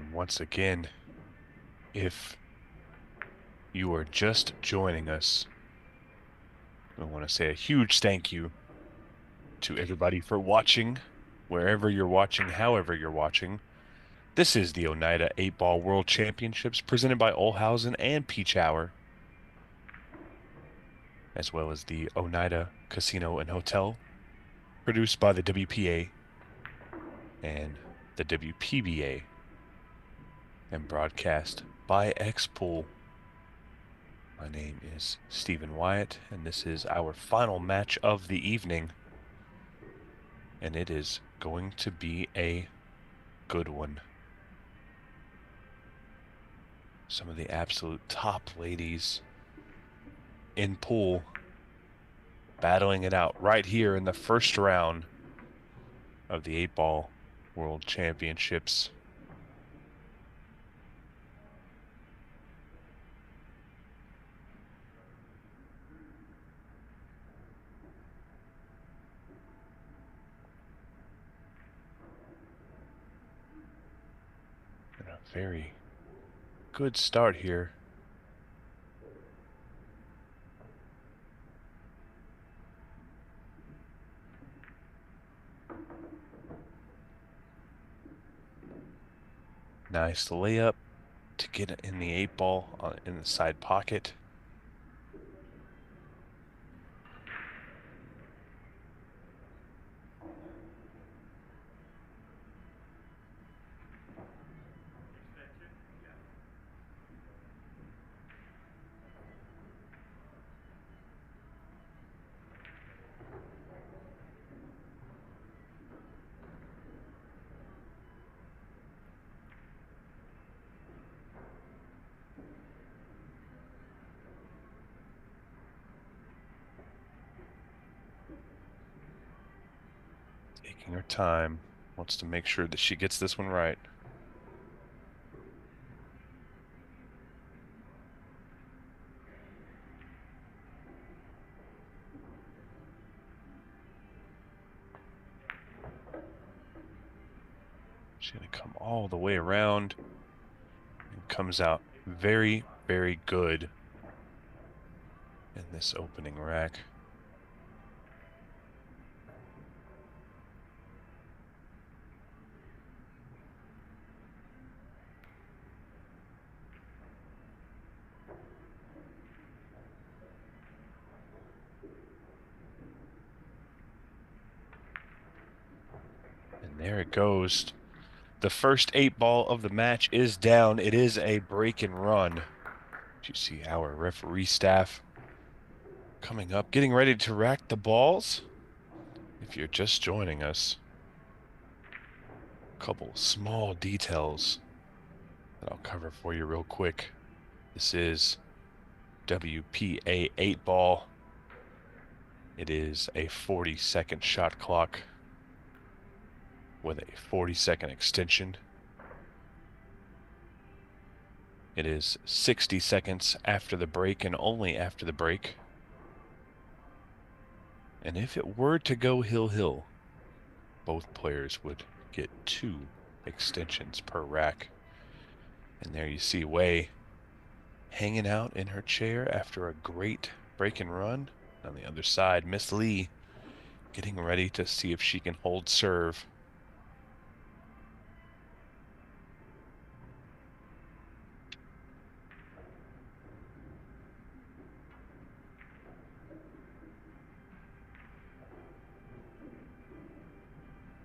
And once again, if you are just joining us, I want to say a huge thank you to everybody for watching, wherever you're watching, however you're watching. This is the ONEIDA 8-Ball World Championships presented by Olhausen and Peach Hour, as well as the ONEIDA Casino and Hotel, produced by the WPA and the WPBA, and broadcast by X-Pool. My name is Stephen Wyatt, and this is our final match of the evening. And it is going to be a good one. Some of the absolute top ladies in pool battling it out right here in the first round of the 8-Ball World Championships. And a very good start here. Nice layup to get it in the 8-ball in the side pocket. Taking her time, wants to make sure that she gets this one right. She's going to come all the way around and comes out very, very good in this opening rack. And there it goes. The first 8-ball of the match is down. It is a break and run. You see our referee staff coming up, getting ready to rack the balls. If you're just joining us, a couple small details that I'll cover for you real quick. This is WPA 8-ball. It is a 40-second shot clock with a 40-second extension. It is 60 seconds after the break and only after the break. And if it were to go hill-hill, both players would get 2 extensions per rack. And there you see Wei hanging out in her chair after a great break and run. On the other side, Miss Lee getting ready to see if she can hold serve.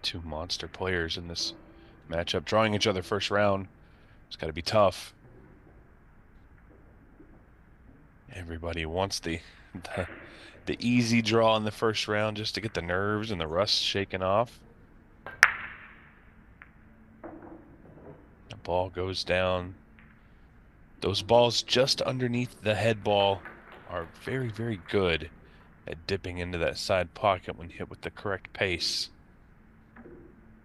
Two monster players in this matchup, drawing each other first round. It's got to be tough. Everybody wants the easy draw in the first round just to get the nerves and the rust shaken off. The ball goes down. Those balls just underneath the head ball are very, very good at dipping into that side pocket when hit with the correct pace.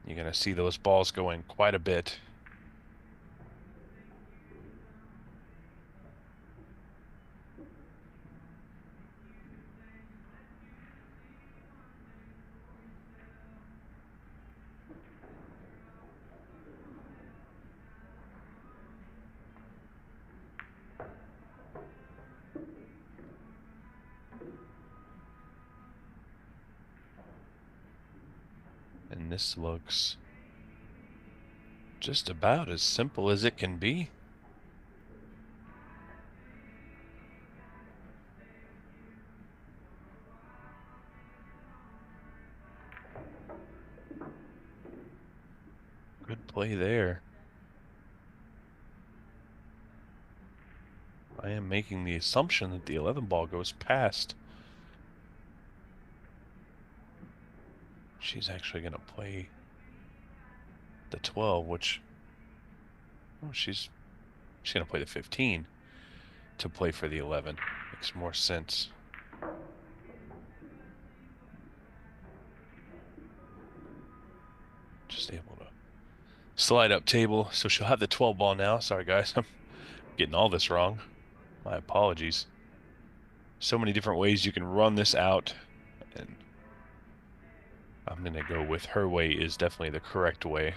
You're going to see those balls going quite a bit. this looks just about as simple as it can be. Good play there. I am making the assumption that the 11 ball goes past. She's actually going to play the 12, which, oh, she's going to play the 15 to play for the 11. Makes more sense. Just able to slide up table. So she'll have the 12 ball now. Sorry, guys. I'm getting all this wrong. My apologies. So many different ways you can run this out, and I'm going to go with her way is definitely the correct way.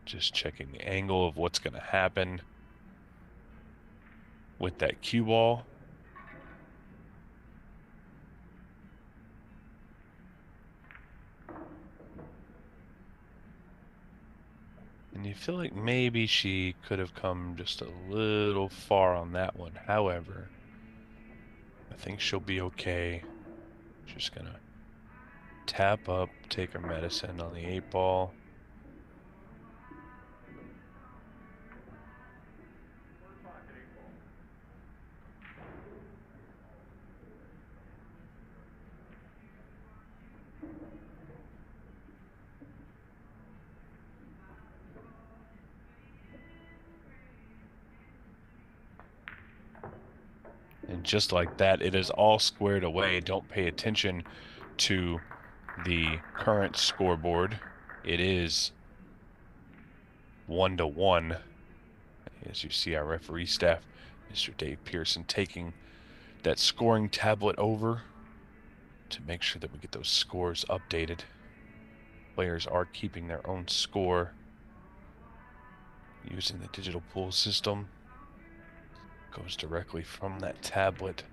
Just checking the angle of what's going to happen with that cue ball. And you feel like maybe she could have come just a little far on that one. However, I think she'll be okay. Just gonna tap up, take her medicine on the 8 ball. And just like that, it is all squared away. Don't pay attention to the current scoreboard. It is 1-1. As you see, our referee staff, Mr. Dave Pearson, taking that scoring tablet over to make sure that we get those scores updated. Players are keeping their own score using the digital pool system. Goes directly from that tablet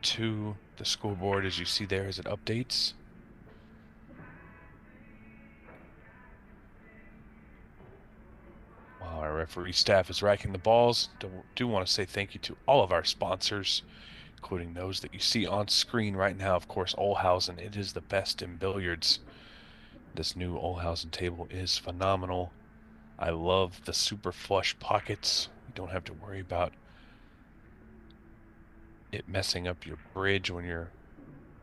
to the scoreboard, as you see there as it updates. While our referee staff is racking the balls, do want to say thank you to all of our sponsors, including those that you see on screen right now. Of course, Olhausen, it is the best in billiards. This new Olhausen table is phenomenal. I love the super flush pockets. You don't have to worry about it messing up your bridge when you're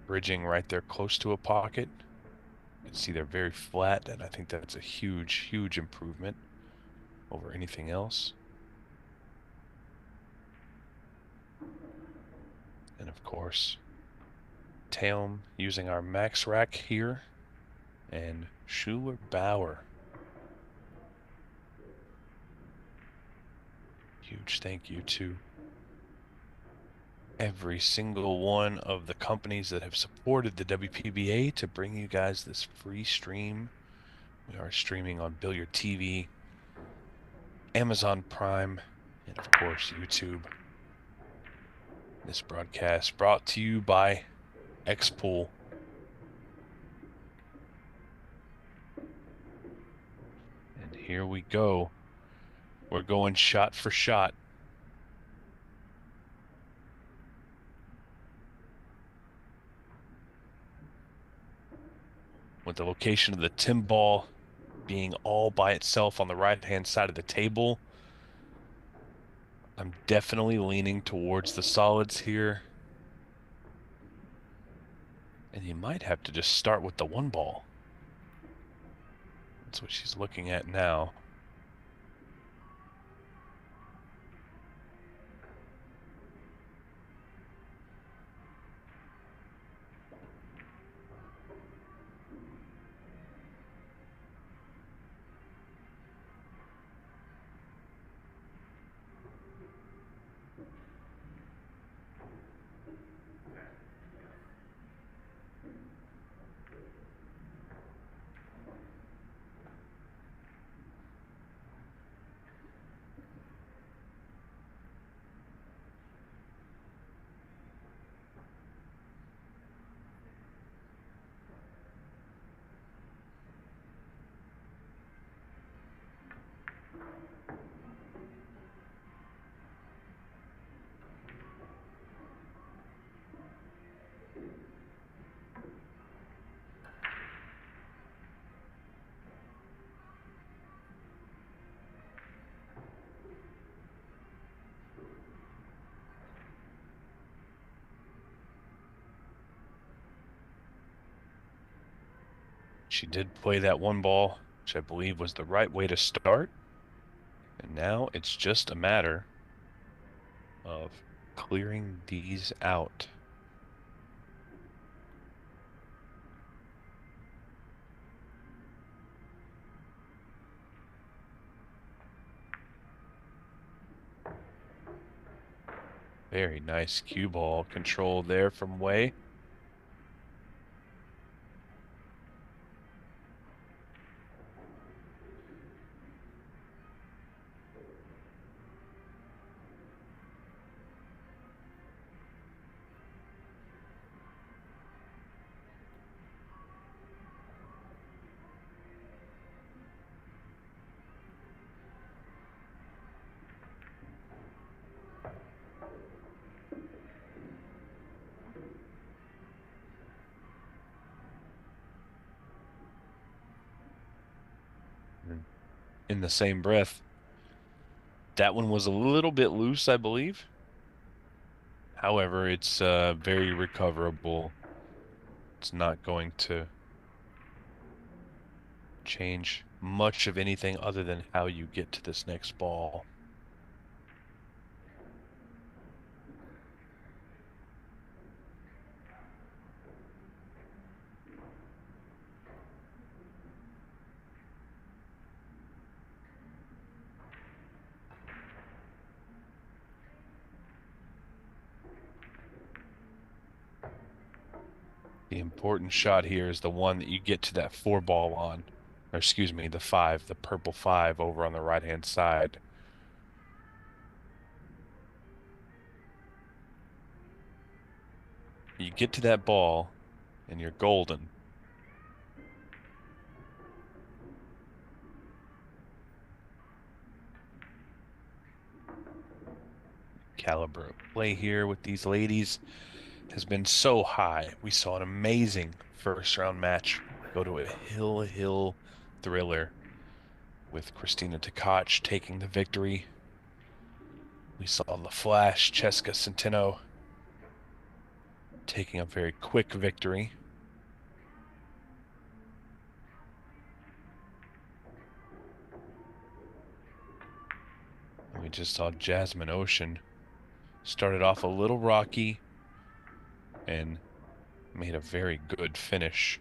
bridging right there close to a pocket. You can see they're very flat, and I think that's a huge, huge improvement over anything else. And of course, Tailm using our max rack here, and Schuler Bauer. Huge thank you to every single one of the companies that have supported the WPBA to bring you guys this free stream. We are streaming on Billiard TV, Amazon Prime, and of course YouTube. This broadcast brought to you by X-Pool. And here we go. We're going shot for shot. With the location of the 10 ball being all by itself on the right-hand side of the table, I'm definitely leaning towards the solids here. And you might have to just start with the 1 ball. That's what she's looking at now. She did play that one ball, which I believe was the right way to start. And now it's just a matter of clearing these out. Very nice cue ball control there from Wei. In the same breath, that one was a little bit loose, I believe. However, it's very recoverable. It's not going to change much of anything other than how you get to this next ball. The important shot here is the one that you get to that 4 ball on, or excuse me, the 5, the purple 5 over on the right-hand side. You get to that ball and you're golden. Caliber of play here with these ladies has been so high. We saw an amazing first round match go to a hill thriller with Christina Tkach taking the victory. We saw La Flash, Cheska Centeno taking a very quick victory. And we just saw Jasmine Ocean started off a little rocky and made a very good finish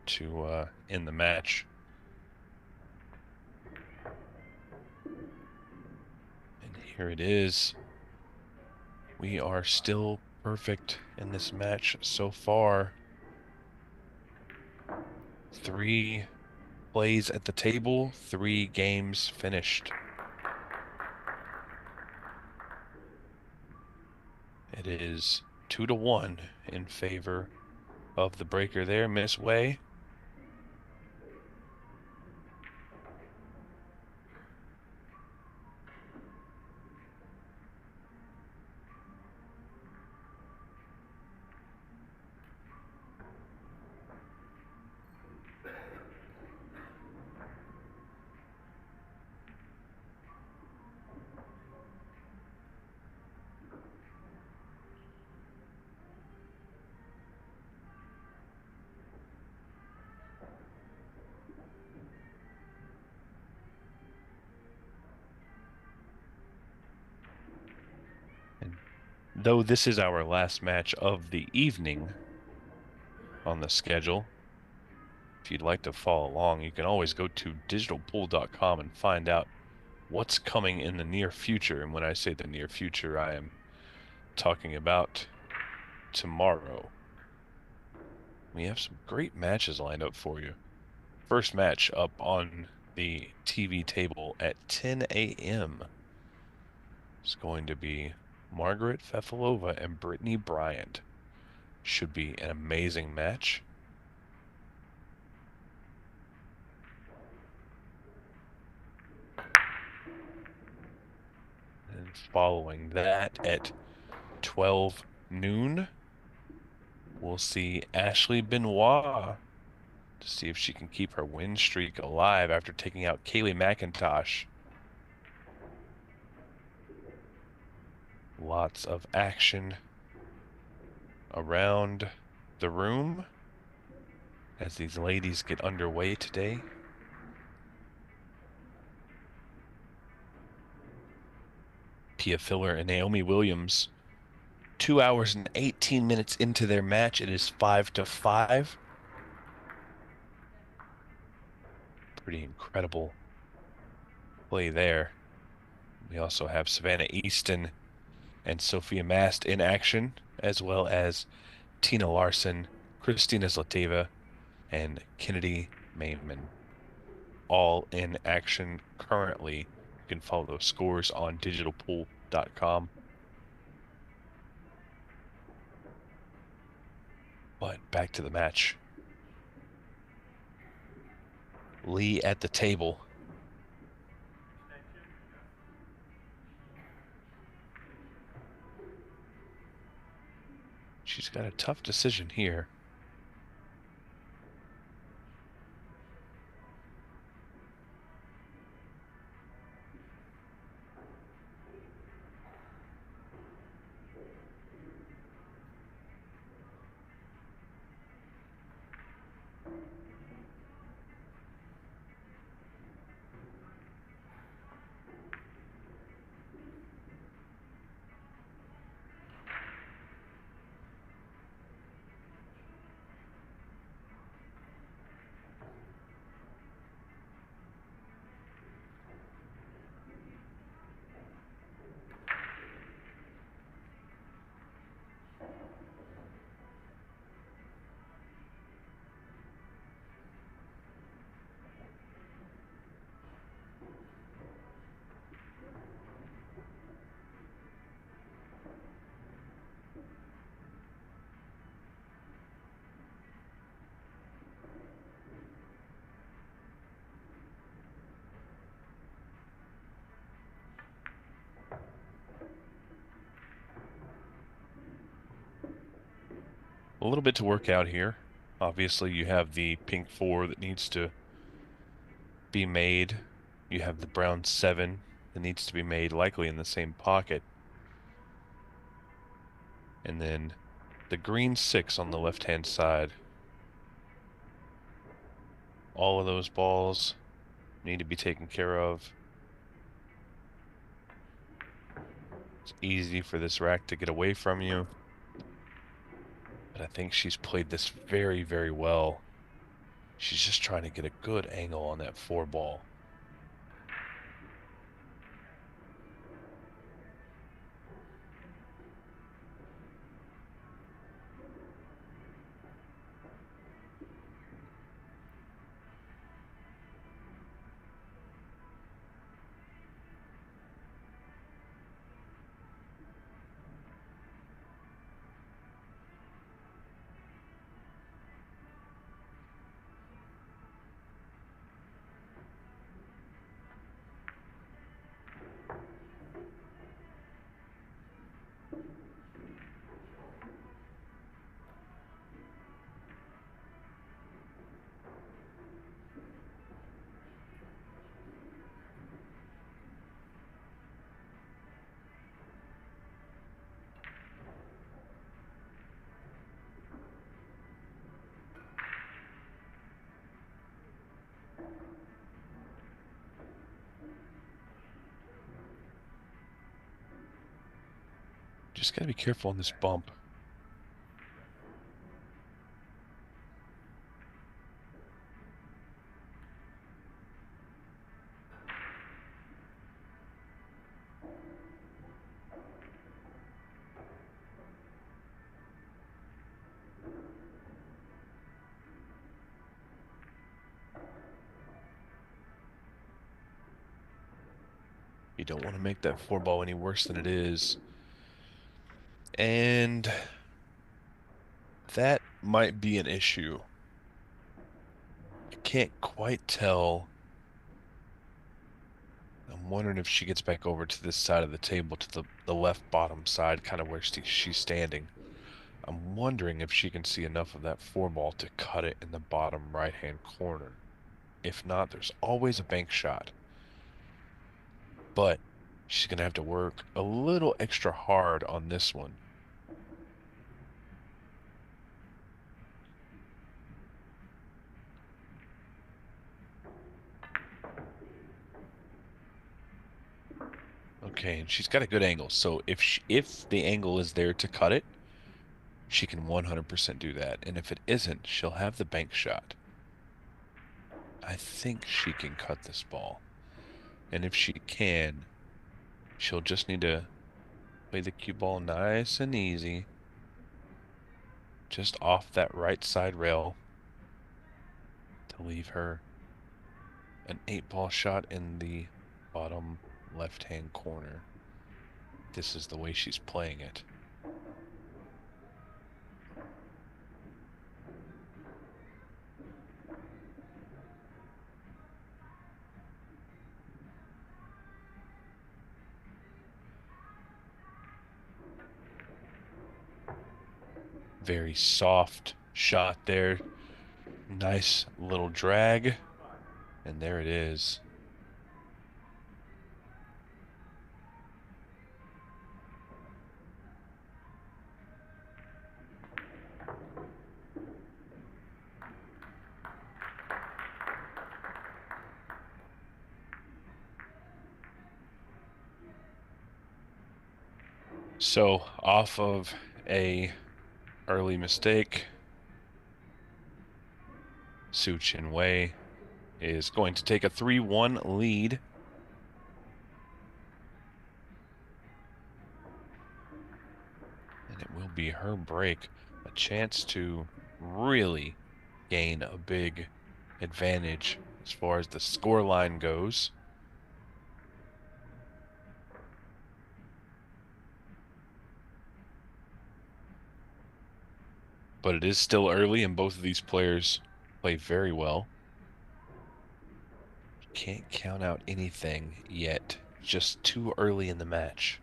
to end the match. And here it is. We are still perfect in this match so far. 3 plays at the table, 3 games finished. It is 2-1 in favor of the breaker there, Miss Wei. Though this is our last match of the evening on the schedule, if you'd like to follow along, you can always go to digitalpool.com and find out what's coming in the near future. And when I say the near future, I am talking about tomorrow. We have some great matches lined up for you. First match up on the TV table at 10 a.m. is going to be Margaret Fefilova and Brittany Bryant. Should be an amazing match. And following that at 12 noon, we'll see Ashley Benoit to see if she can keep her win streak alive after taking out Kaylee McIntosh. Lots of action around the room as these ladies get underway today. Pia Filler and Naomi Williams, 2 hours and 18 minutes into their match. It is 5-5. Pretty incredible play there. We also have Savannah Easton and Sophia Mast in action, as well as Tina Larson, Christina Zlateva, and Kennedy Mayman, all in action currently. You can follow those scores on digitalpool.com. But back to the match. Lee at the table. She's got a tough decision here. A little bit to work out here. Obviously, you have the pink 4 that needs to be made. You have the brown 7 that needs to be made, likely in the same pocket. And then the green 6 on the left-hand side. All of those balls need to be taken care of. It's easy for this rack to get away from you. But I think she's played this very, very well. She's just trying to get a good angle on that 4 ball. Just gotta be careful on this bump. You don't want to make that 4 ball any worse than it is. And that might be an issue. I can't quite tell. I'm wondering if she gets back over to this side of the table, to the left bottom side, kind of where she's standing. I'm wondering if she can see enough of that 4 ball to cut it in the bottom right-hand corner. If not, there's always a bank shot. But she's going to have to work a little extra hard on this one. Okay, and she's got a good angle. So if the angle is there to cut it, she can 100% do that. And if it isn't, she'll have the bank shot. I think she can cut this ball. And if she can, she'll just need to play the cue ball nice and easy. Just off that right side rail to leave her an 8-ball shot in the bottom left-hand corner. This is the way she's playing it. Very soft shot there. Nice little drag. And there it is. So off of a early mistake, Tzu-Chien is going to take a 3-1 lead. And it will be her break, a chance to really gain a big advantage as far as the score line goes. But it is still early, and both of these players play very well. Can't count out anything yet. Just too early in the match.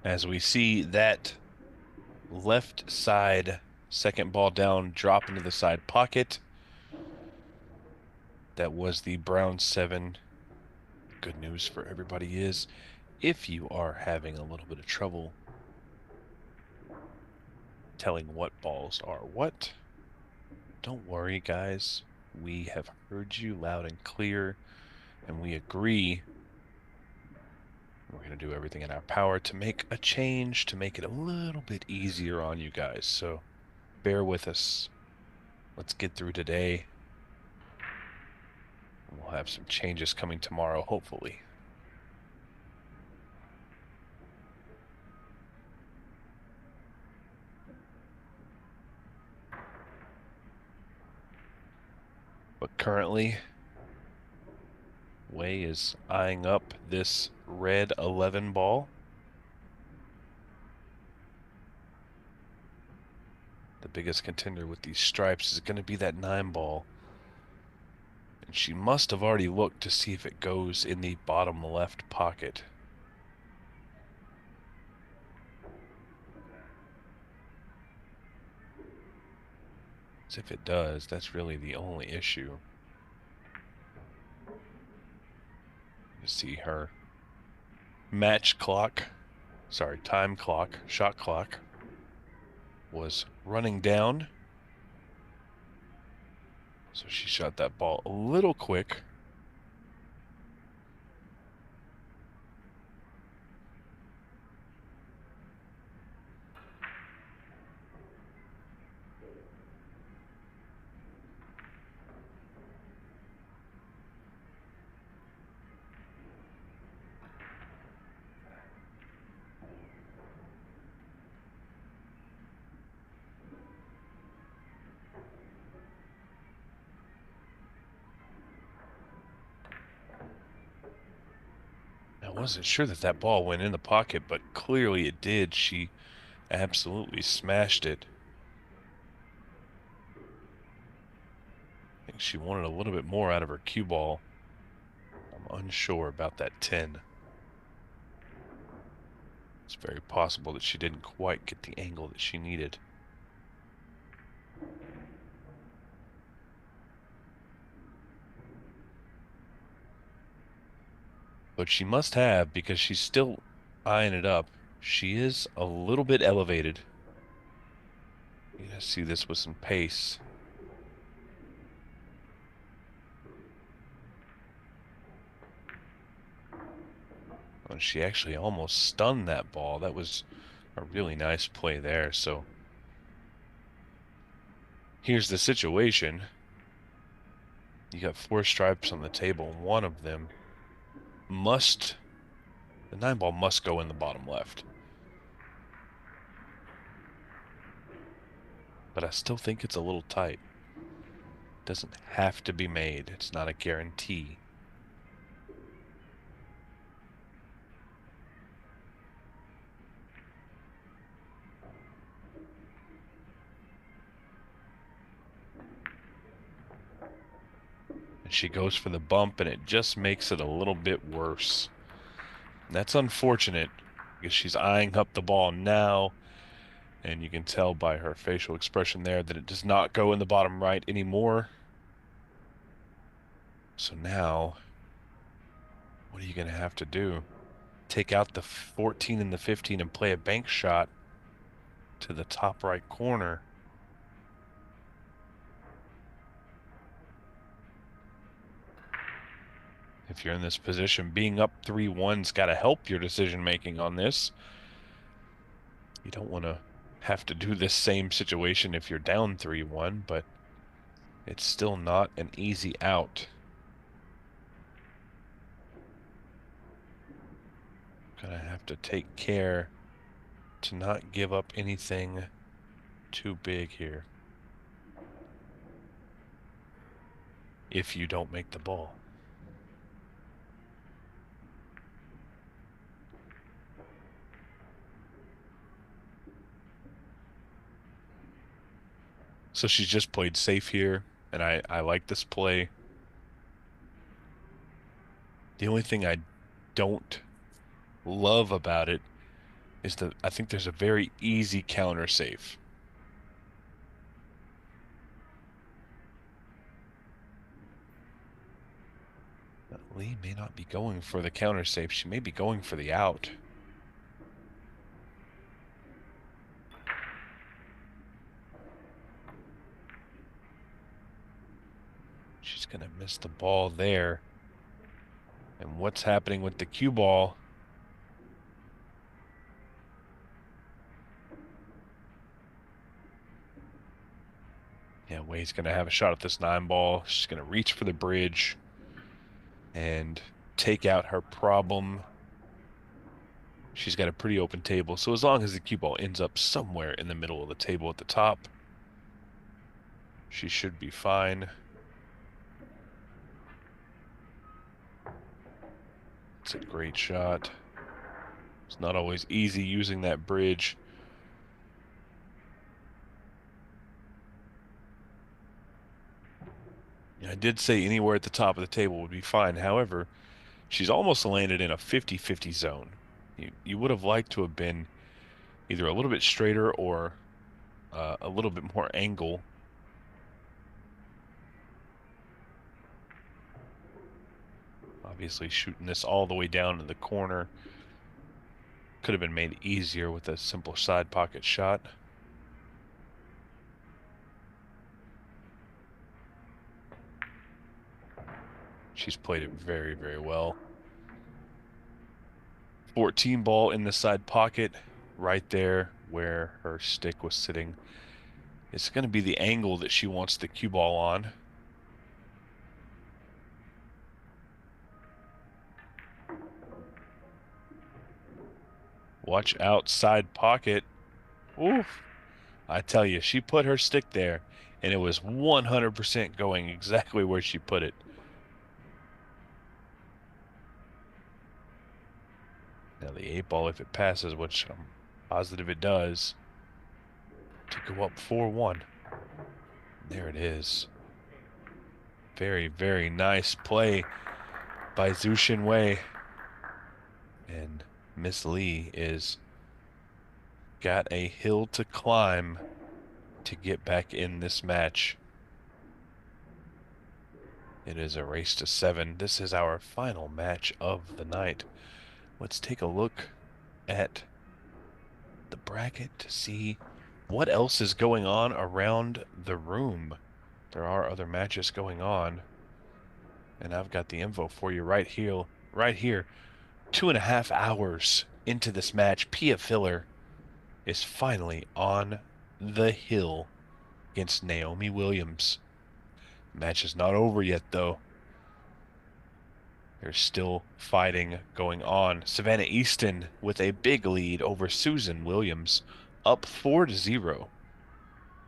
As we see that left side second ball down drop into the side pocket. That was the brown 7. Good news for everybody is if you are having a little bit of trouble telling what balls are what, don't worry, guys. We have heard you loud and clear, and we agree. We're going to do everything in our power to make a change, to make it a little bit easier on you guys. So bear with us. Let's get through today. We'll have some changes coming tomorrow, hopefully. But currently, Wei is eyeing up this red 11 ball. The biggest contender with these stripes is going to be that 9 ball. And she must have already looked to see if it goes in the bottom left pocket. As if it does, that's really the only issue. You see her match clock, sorry, time clock, shot clock was running down. So she shot that ball a little quick. wasn't sure that ball went in the pocket, but clearly it did. She absolutely smashed it. I think she wanted a little bit more out of her cue ball. I'm unsure about that 10. It's very possible that she didn't quite get the angle that she needed. But she must have, because she's still eyeing it up. She is a little bit elevated. You gotta see this with some pace. And she actually almost stunned that ball. That was a really nice play there. So here's the situation. You got 4 stripes on the table. One of them the 9 ball must go in the bottom left. But I still think it's a little tight. Doesn't have to be made. It's not a guarantee. And she goes for the bump, and it just makes it a little bit worse. And that's unfortunate, because she's eyeing up the ball now, and you can tell by her facial expression there that it does not go in the bottom right anymore. So now, what are you going to have to do? Take out the 14 and the 15 and play a bank shot to the top right corner. If you're in this position, being up 3-1's got to help your decision making on this. You don't want to have to do this same situation if you're down 3-1, but it's still not an easy out. Gonna have to take care to not give up anything too big here if you don't make the ball. So she's just played safe here, and I like this play. The only thing I don't love about it is that I think there's a very easy counter safe. Lee may not be going for the counter safe. She may be going for the out. She's going to miss the ball there. And what's happening with the cue ball? Yeah, Way's going to have a shot at this 9 ball. She's going to reach for the bridge and take out her problem. She's got a pretty open table, so as long as the cue ball ends up somewhere in the middle of the table at the top, she should be fine. It's a great shot. It's not always easy using that bridge. I did say anywhere at the top of the table would be fine. However, she's almost landed in a 50-50 zone. You would have liked to have been either a little bit straighter or a little bit more angle. Obviously, shooting this all the way down to the corner could have been made easier with a simple side pocket shot. She's played it very, very well. 14 ball in the side pocket, right there where her stick was sitting. It's going to be the angle that she wants the cue ball on. Watch out, side pocket. Oof. I tell you, she put her stick there, and it was 100% going exactly where she put it. Now the 8-ball, if it passes, which I'm positive it does, to go up 4-1. There it is. Very, very nice play by Tzu-Chien Wei. And Miss Lee is got a hill to climb to get back in this match. It is a race to 7. This is our final match of the night. Let's take a look at the bracket to see what else is going on around the room. There are other matches going on, and I've got the info for you right here. Right here, 2.5 hours into this match, Pia Filler is finally on the hill against Naomi Williams. Match is not over yet, though. There's still fighting going on. Savannah Easton with a big lead over Susan Williams, up 4-0.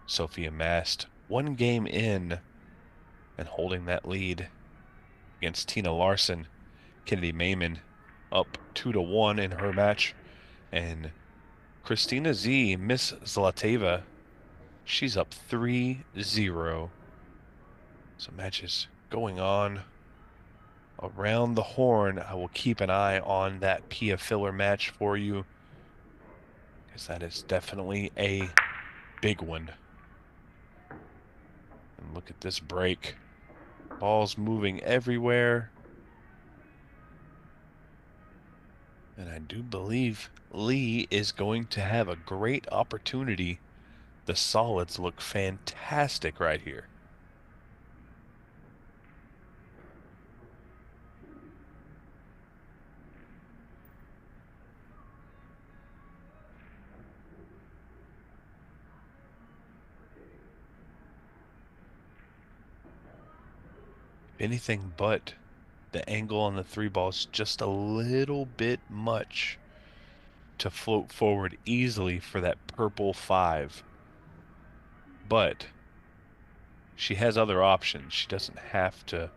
Sophia Mast 1 game in and holding that lead against Tina Larson. Kennedy Mayman up 2-1 in her match. And Christina Z, Miss Zlateva, she's up 3-0. So matches going on around the horn. I will keep an eye on that Pia Filler match for you, because that is definitely a big one. And look at this break. Ball's moving everywhere. And I do believe Lee is going to have a great opportunity. The solids look fantastic right here. Anything but the angle on the 3 ball is just a little bit much to float forward easily for that purple 5. But she has other options. She doesn't have to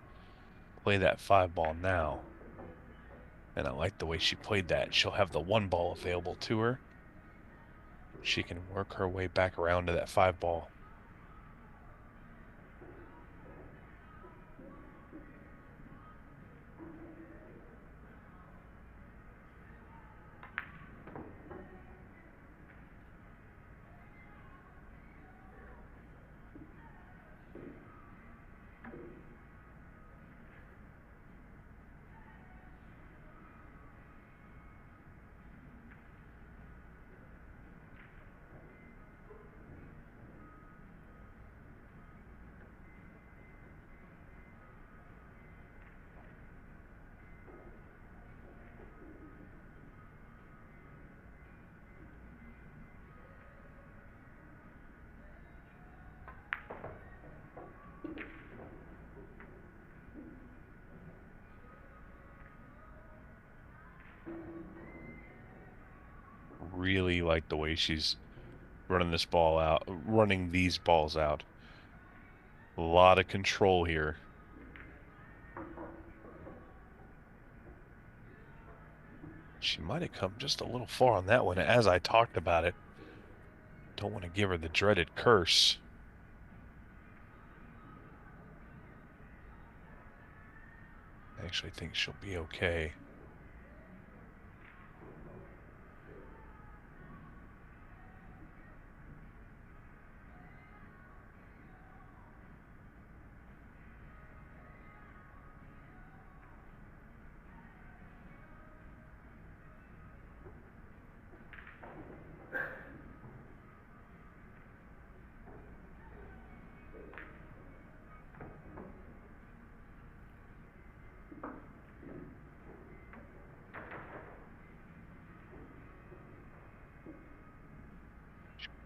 play that 5 ball now. And I like the way she played that. She'll have the 1 ball available to her. She can work her way back around to that 5 ball. Really like the way she's running this ball out, running these balls out. A lot of control here. She might have come just a little far on that one as I talked about it. Don't want to give her the dreaded curse. I actually think she'll be okay.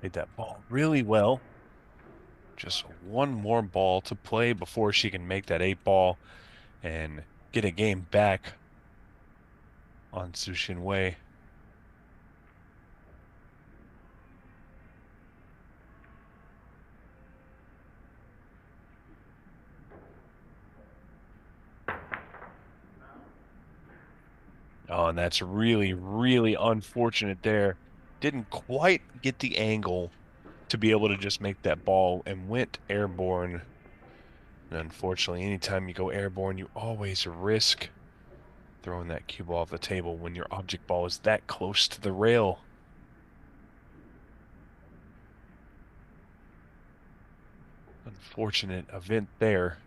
Played that ball really well. Just 1 more ball to play before she can make that 8 ball and get a game back on Tzu-Chien Wei. Oh, and that's really, really unfortunate there. Didn't quite get the angle to be able to just make that ball and went airborne. And unfortunately, anytime you go airborne, you always risk throwing that cue ball off the table when your object ball is that close to the rail. Unfortunate event there.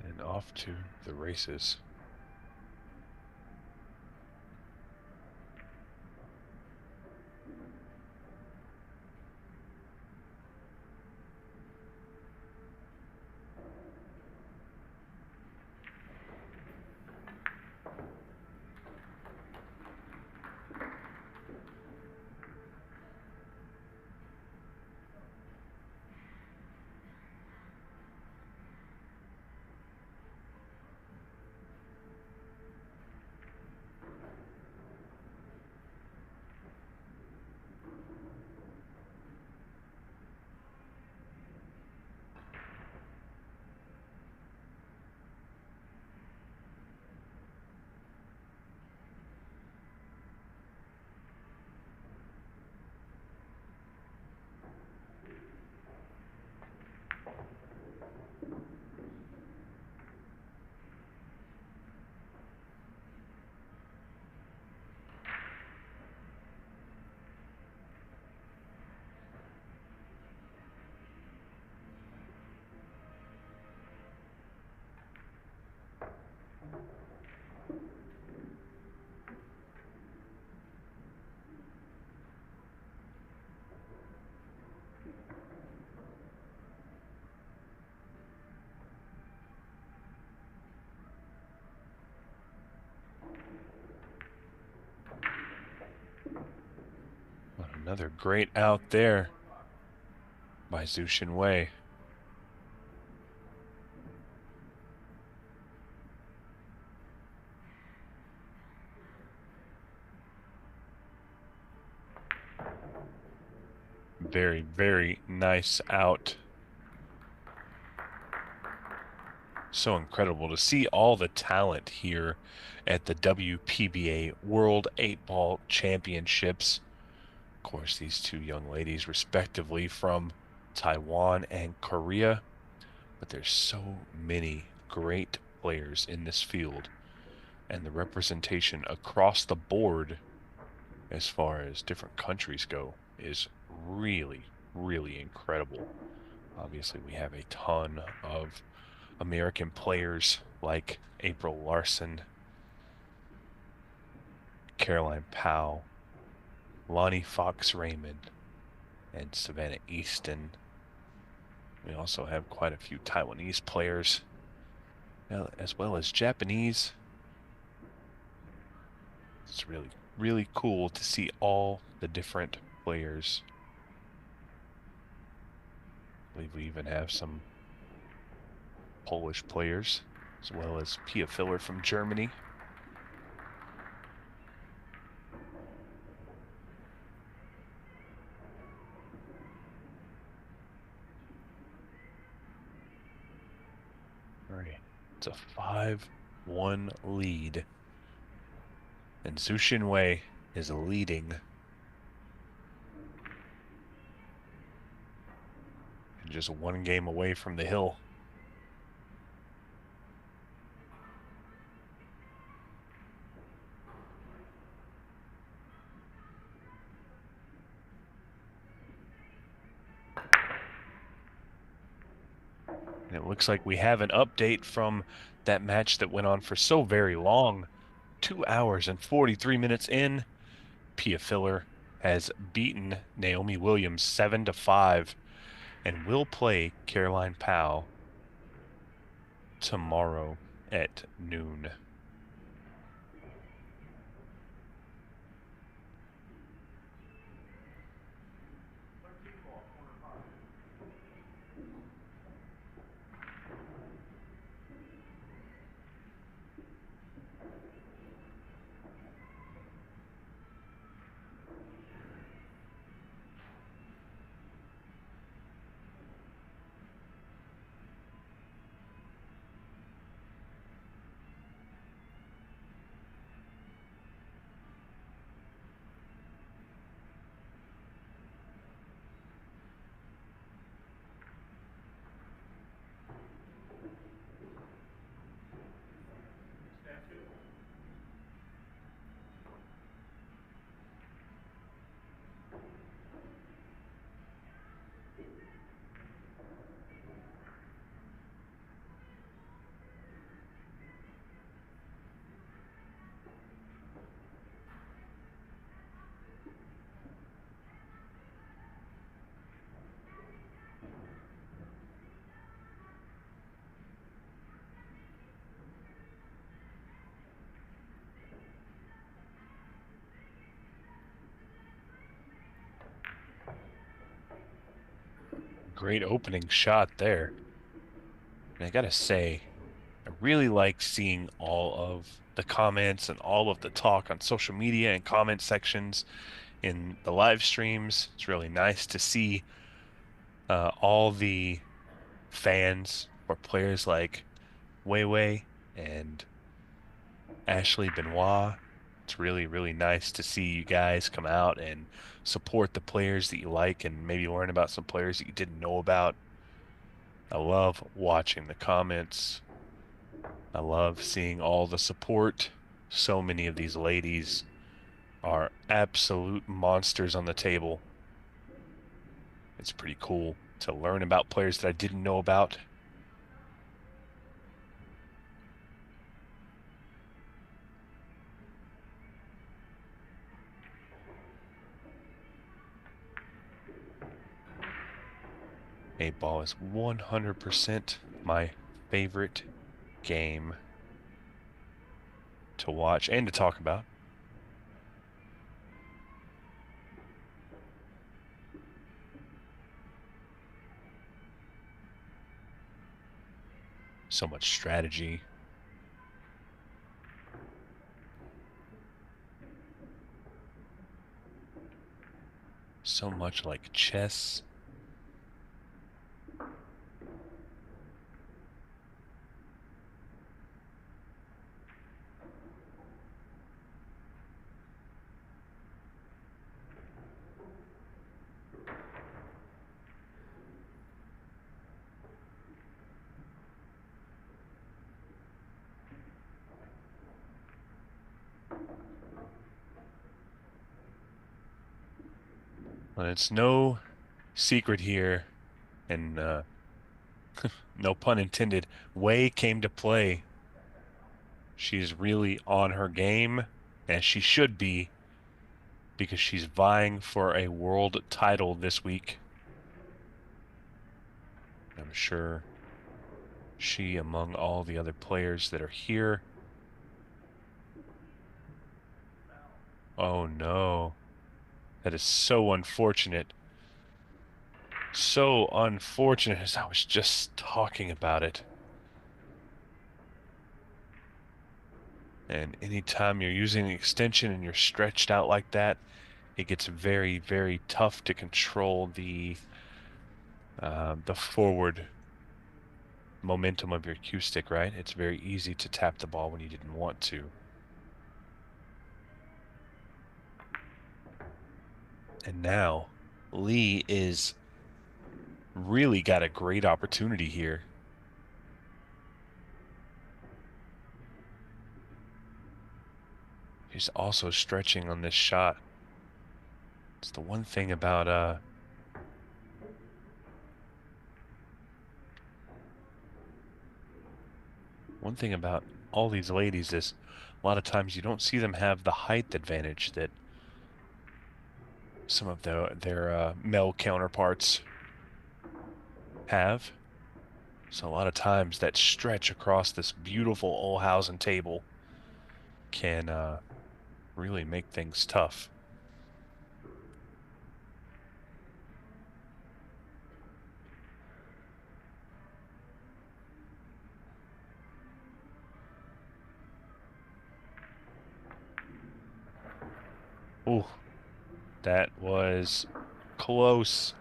And off to the races. Another great out there by Tzu-Chien. Very, very nice out. So incredible to see all the talent here at the WPBA World 8-Ball Championships. Of course, these two young ladies, respectively, from Taiwan and Korea. But there's so many great players in this field, and the representation across the board as far as different countries go is really, really incredible. Obviously, we have a ton of American players like April Larson, Caroline Powell, Lonnie Fox Raymond, and Savannah Easton. We also have quite a few Taiwanese players, as well as Japanese. It's really, really cool to see all the different players. I believe we even have some Polish players, as well as Pia Filler from Germany. All right, it's a 5-1 lead, and Tzu-Chien is leading. And just one game away from the hill. And it looks like we have an update from that match that went on for so very long. 2 hours and 43 minutes in. Pia Filler has beaten Naomi Williams 7-5 and will play Caroline Powell tomorrow at noon. Great opening shot there. And I gotta say, I really like seeing all of the comments and all of the talk on social media and comment sections in the live streams. It's really nice to see all the fans for players like Weiwei and Ashley Benoit. It's really, really nice to see you guys come out and support the players that you like and maybe learn about some players that you didn't know about. I love watching the comments. I love seeing all the support. So many of these ladies are absolute monsters on the table. It's pretty cool to learn about players that I didn't know about. Eight ball is 100% my favorite game to watch and to talk about. So much strategy. So much like chess. And it's no secret here, and no pun intended, Wei came to play. She's really on her game, and she should be, because she's vying for a world title this week. I'm sure she, among all the other players that are here. Oh no. That is so unfortunate. So unfortunate, as I was just talking about it. And anytime you're using an extension and you're stretched out like that, it gets very, very tough to control the forward momentum of your cue stick, right? It's very easy to tap the ball when you didn't want to. And now Lee is really got a great opportunity here. He's also stretching on this shot. It's the one thing about one thing about all these ladies is a lot of times you don't see them have the height advantage that some of their male counterparts have. So a lot of times that stretch across this beautiful Olhausen table can really make things tough. Ooh, that was close.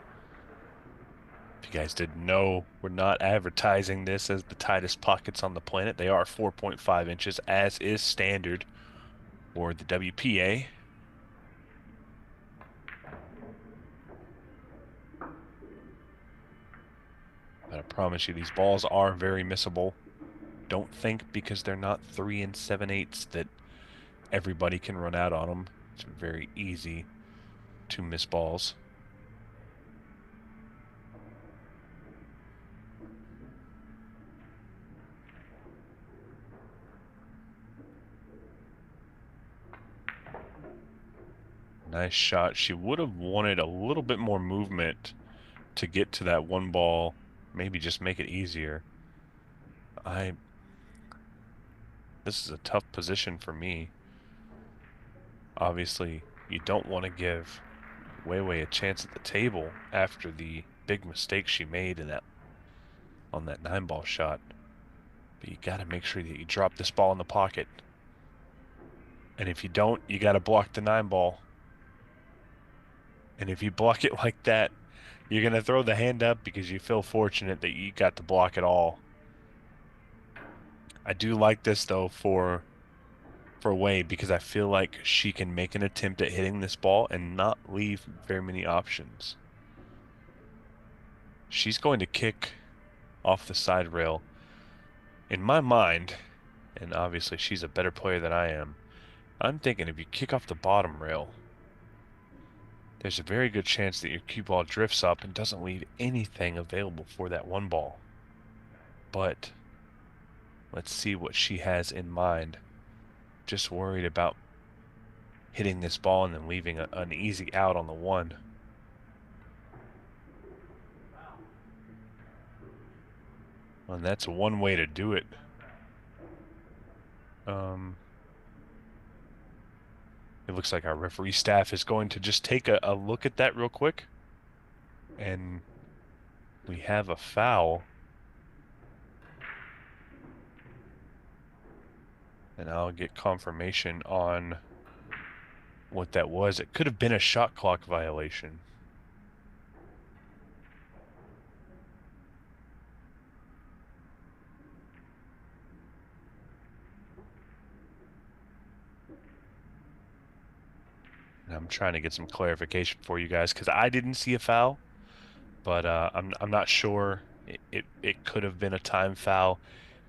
If you guys didn't know, we're not advertising this as the tightest pockets on the planet. They are 4.5 inches, as is standard for the WPA. But I promise you, these balls are very missable. Don't think because they're not 3 7/8 that everybody can run out on them. It's very easy to miss balls. Nice shot. She would have wanted a little bit more movement to get to that one ball. Maybe just make it easier. This is a tough position for me. Obviously, you don't want to give Wei a chance at the table after the big mistake she made on that 9-ball shot. But you got to make sure that you drop this ball in the pocket. And if you don't, you got to block the 9-ball. And if you block it like that, you're going to throw the hand up because you feel fortunate that you got to block it all. I do like this, though, for Wei because I feel like she can make an attempt at hitting this ball and not leave very many options. She's going to kick off the side rail. In my mind, and obviously she's a better player than I am, I'm thinking if you kick off the bottom rail, there's a very good chance that your cue ball drifts up and doesn't leave anything available for that 1 ball. But let's see what she has in mind. Just worried about hitting this ball and then leaving an easy out on the 1. And that's one way to do it. It looks like our referee staff is going to just take a look at that real quick. And we have a foul. And I'll get confirmation on what that was. It could have been a shot clock violation. And I'm trying to get some clarification for you guys because I didn't see a foul, but I'm not sure. It could have been a time foul.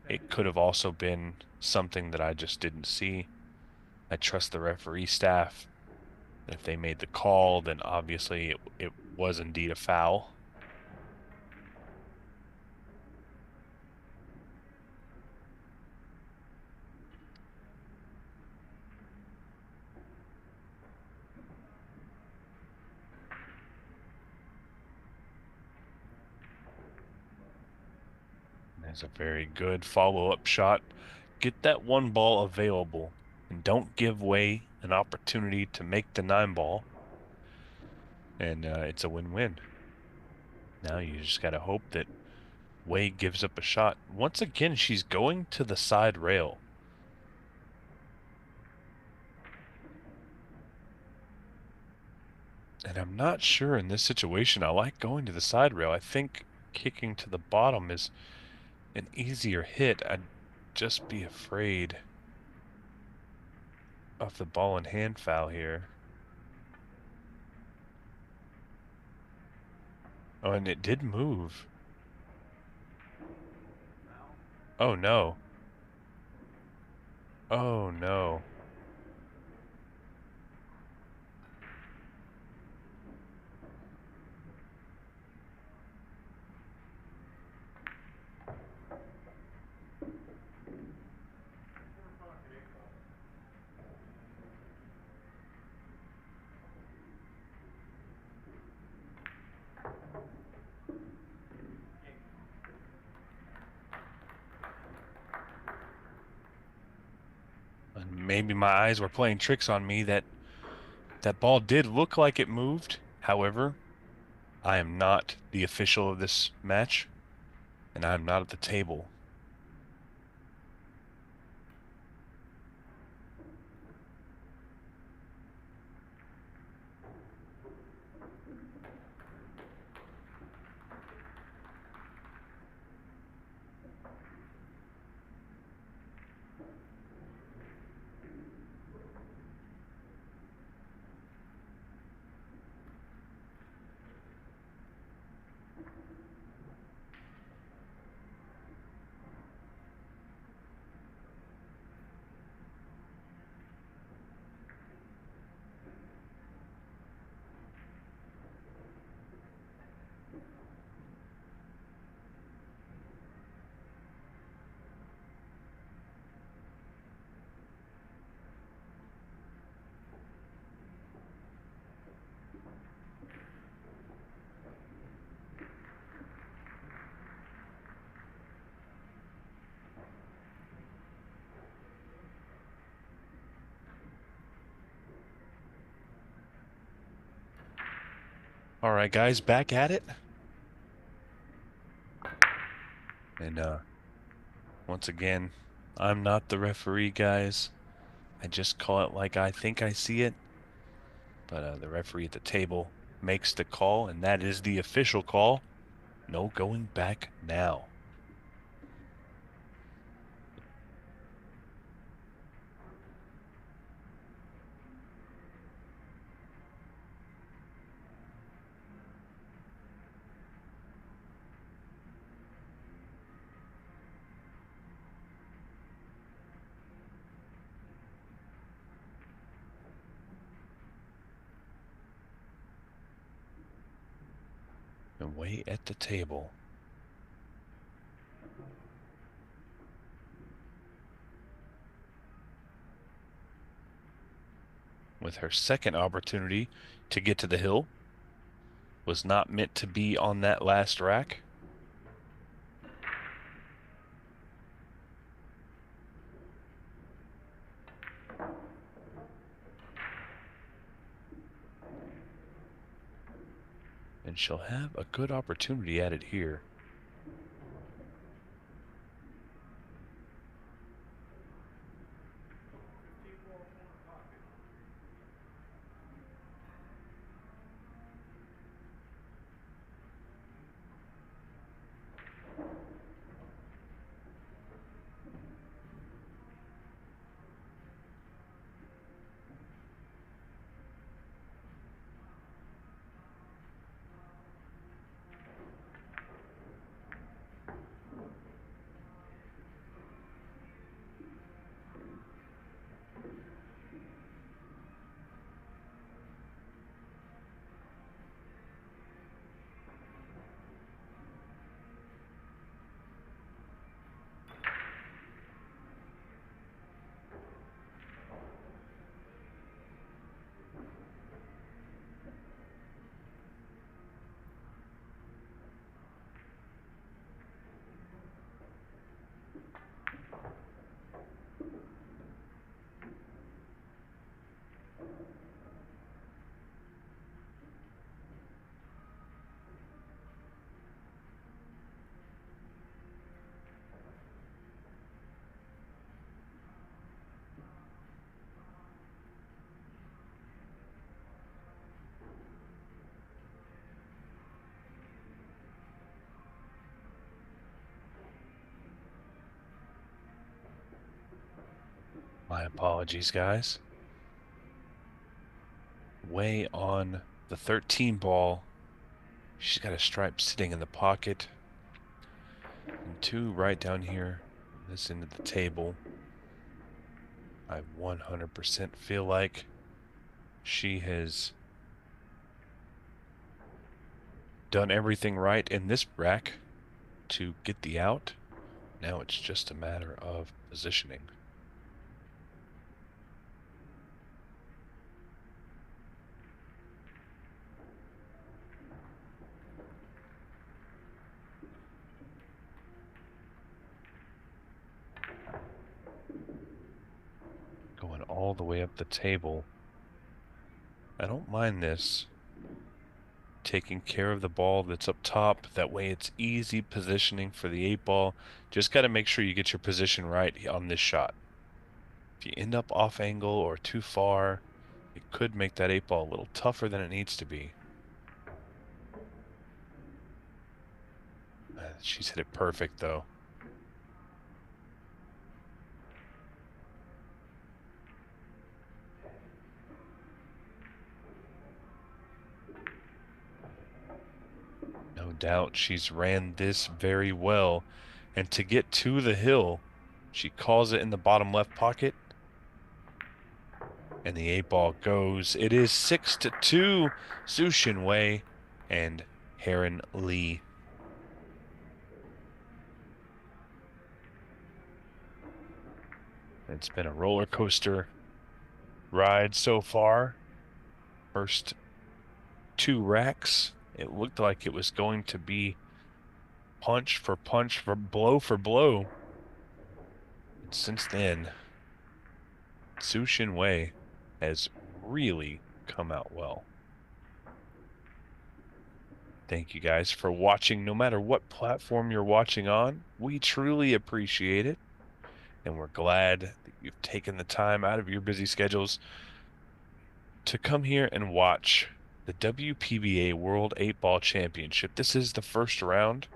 It could have also been something that I just didn't see. I trust the referee staff. If they made the call, then obviously it was indeed a foul. That's a very good follow-up shot. Get that 1 ball available and don't give Wei an opportunity to make the 9-ball. And it's a win-win. Now you just got to hope that Wei gives up a shot. Once again, she's going to the side rail. And I'm not sure in this situation I like going to the side rail. I think kicking to the bottom is an easier hit. I'd just be afraid of the ball in hand foul here. Oh, and it did move. Oh, no. Oh, no. maybe my eyes were playing tricks on me. That ball did look like it moved. However, I am not the official of this match, and I'm not at the table. All right, guys, back at it. And once again, I'm not the referee, guys. I just call it like I think I see it. But the referee at the table makes the call, and that is the official call. No going back now. And way at the table. With her second opportunity to get to the hill. Was not meant to be on that last rack. And she'll have a good opportunity at it here. My apologies, guys. Way on the 13 ball. She's got a stripe sitting in the pocket. And two right down here, this end of the table. I 100% feel like she has done everything right in this rack to get the out. Now it's just a matter of positioning. Going all the way up the table. I don't mind this. Taking care of the ball that's up top. That way it's easy positioning for the 8-ball. Just got to make sure you get your position right on this shot. If you end up off angle or too far, it could make that 8-ball a little tougher than it needs to be. She's hit it perfect, though. No doubt she's ran this very well. And to get to the hill, she calls it in the bottom left pocket. And the 8-ball goes. It is 6-2, Tzu-Chien Wei and Harin Lee. It's been a roller coaster ride so far. First 2 racks, it looked like it was going to be punch for punch, for blow for blow. And since then, Tzu-Chien Wei has really come out well. Thank you guys for watching, no matter what platform you're watching on. We truly appreciate it. And we're glad that you've taken the time out of your busy schedules to come here and watch the WPBA World 8-Ball Championship. This is the first round.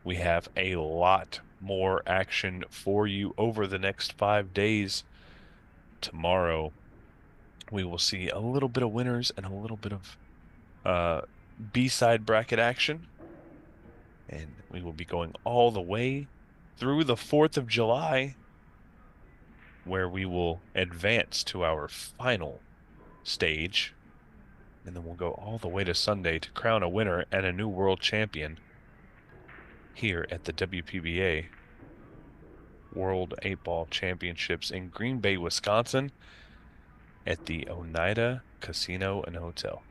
We have a lot more action for you over the next 5 days. Tomorrow, we will see a little bit of winners and a little bit of B-side bracket action. And we will be going all the way through the 4th of July, where we will advance to our final stage. And then we'll go all the way to Sunday to crown a winner and a new world champion here at the WPBA World 8-Ball Championships in Green Bay, Wisconsin at the ONEIDA Casino and Hotel.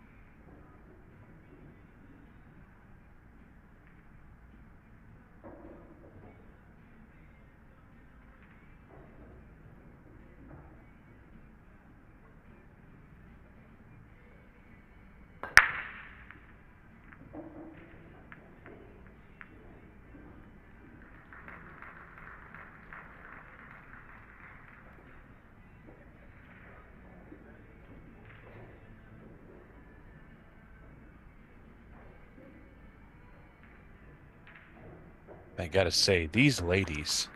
I gotta say, these ladies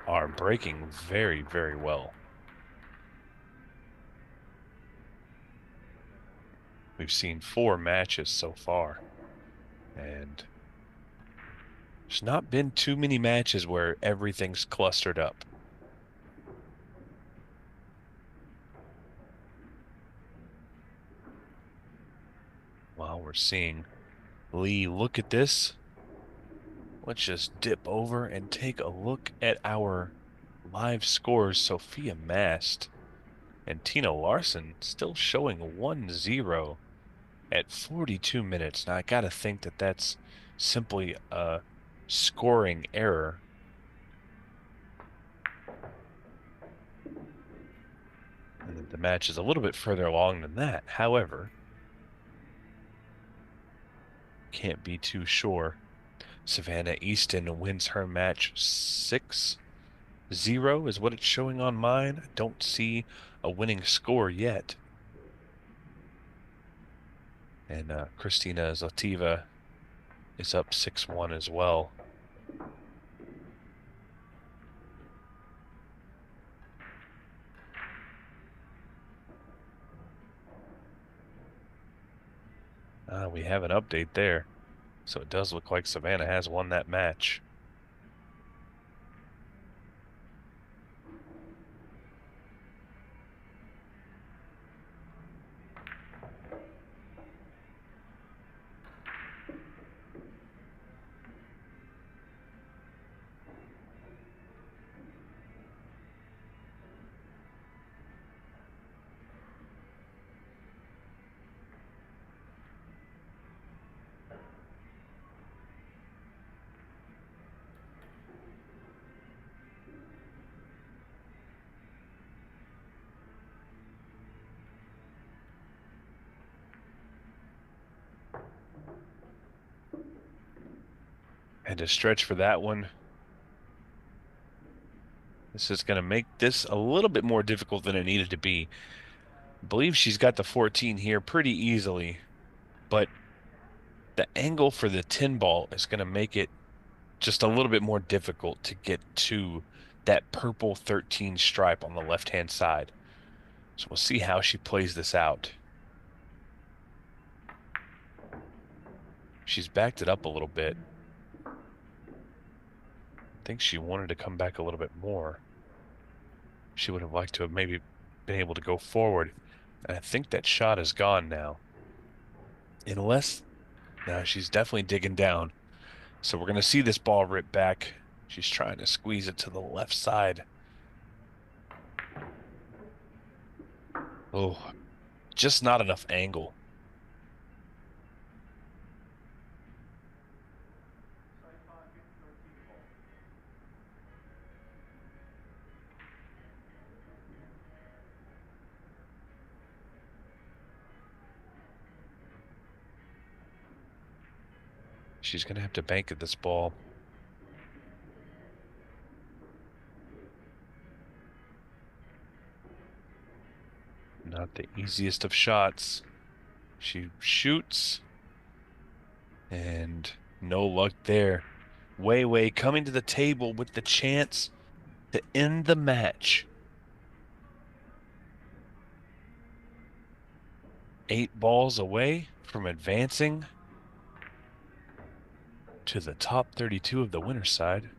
are breaking very, very well. We've seen 4 matches so far, and there's not been too many matches where everything's clustered up. While we're seeing Lee look at this, let's just dip over and take a look at our live scores. Sophia Mast and Tina Larson still showing 1-0 at 42 minutes. Now, I got to think that that's simply a scoring error. And that the match is a little bit further along than that. However, can't be too sure. Savannah Easton wins her match 6-0 is what it's showing on mine. I don't see a winning score yet. And Christina Zlativa is up 6-1 as well. We have an update there. So it does look like Savannah has won that match. And to stretch for that one. This is going to make this a little bit more difficult than it needed to be. I believe she's got the 14 here pretty easily, but the angle for the 10 ball is going to make it just a little bit more difficult to get to that purple 13 stripe on the left-hand side. So we'll see how she plays this out. She's backed it up a little bit. I think she wanted to come back a little bit more. She would have liked to have maybe been able to go forward. And I think that shot is gone now. No, she's definitely digging down. So we're going to see this ball rip back. She's trying to squeeze it to the left side. Oh, just not enough angle. She's going to have to bank at this ball. Not the easiest of shots. She shoots. And no luck there. Wei coming to the table with the chance to end the match. 8 balls away from advancing to the top 32 of the winner's side.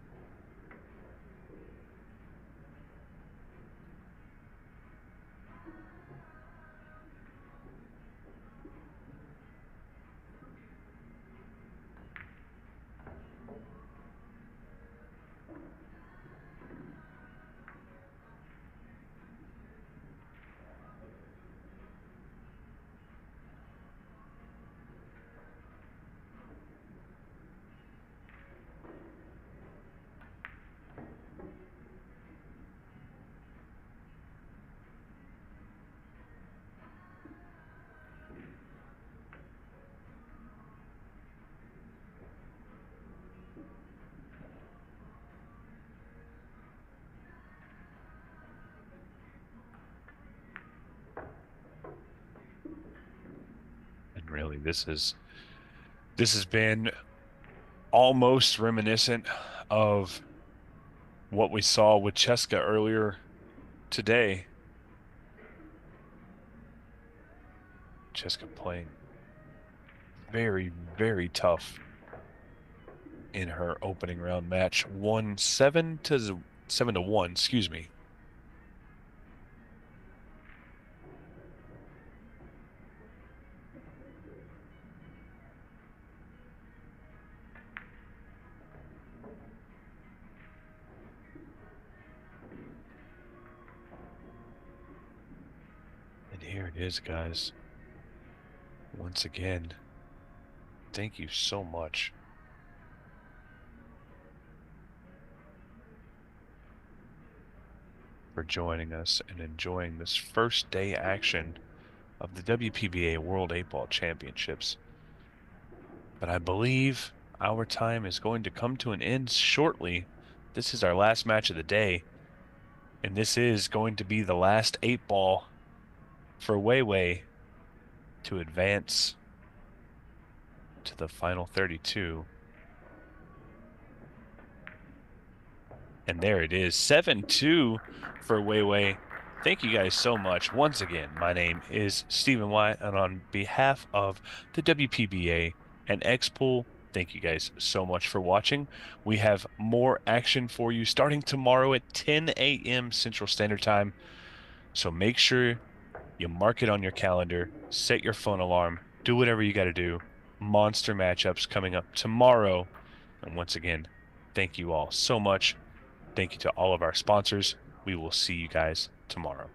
And really, this has been almost reminiscent of what we saw with Cheska earlier today. Cheska playing very, very tough in her opening round match. Won 7-1, excuse me. And here it is, guys. Once again, thank you so much for joining us and enjoying this first day action of the WPBA World 8-Ball Championships. But I believe our time is going to come to an end shortly. This is our last match of the day, and this is going to be the last 8-ball for Wei to advance to the final 32. And there it is, 7-2 for Wei. Thank you guys so much. Once again, my name is Stephen Wyatt, and on behalf of the WPBA and X-Pool, thank you guys so much for watching. We have more action for you starting tomorrow at 10 a.m. Central Standard Time. So make sure you mark it on your calendar, set your phone alarm, do whatever you got to do. Monster matchups coming up tomorrow. And once again, thank you all so much. Thank you to all of our sponsors. We will see you guys tomorrow.